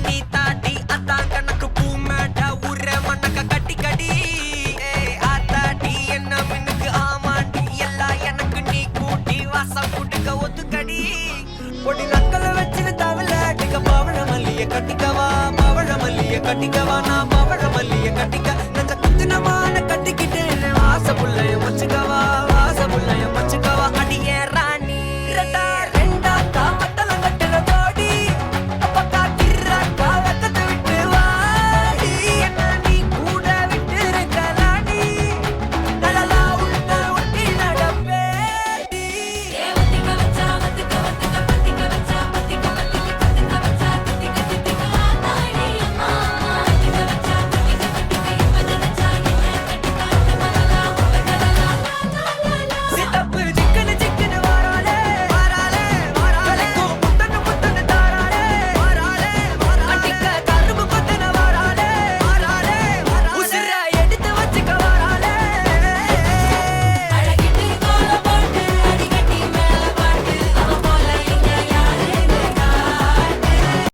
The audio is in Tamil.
நீ தாண்டி அதான் கணக்கு பூ மேட்ட ஊர மண்ணக்க கட்டி கடி ஆத்தாடி என்ன மின்னுக்கு ஆமாண்டி எல்லாம் எனக்கு நீ கூட்டி வாசம் கூட்டுக்க ஒத்துக்கடி பொடி நக்கலை வச்சுன்னு தவில அடிக்க பவழ மல்லிய கட்டிக்கவா பவழ மல்லிய கட்டிக்கவா நான் பவழ மல்லிய கட்டிக்க நெஞ்ச குத்தினமான கட்டிக்கிட்டு ஆசை புள்ளைய வச்சுக்கவா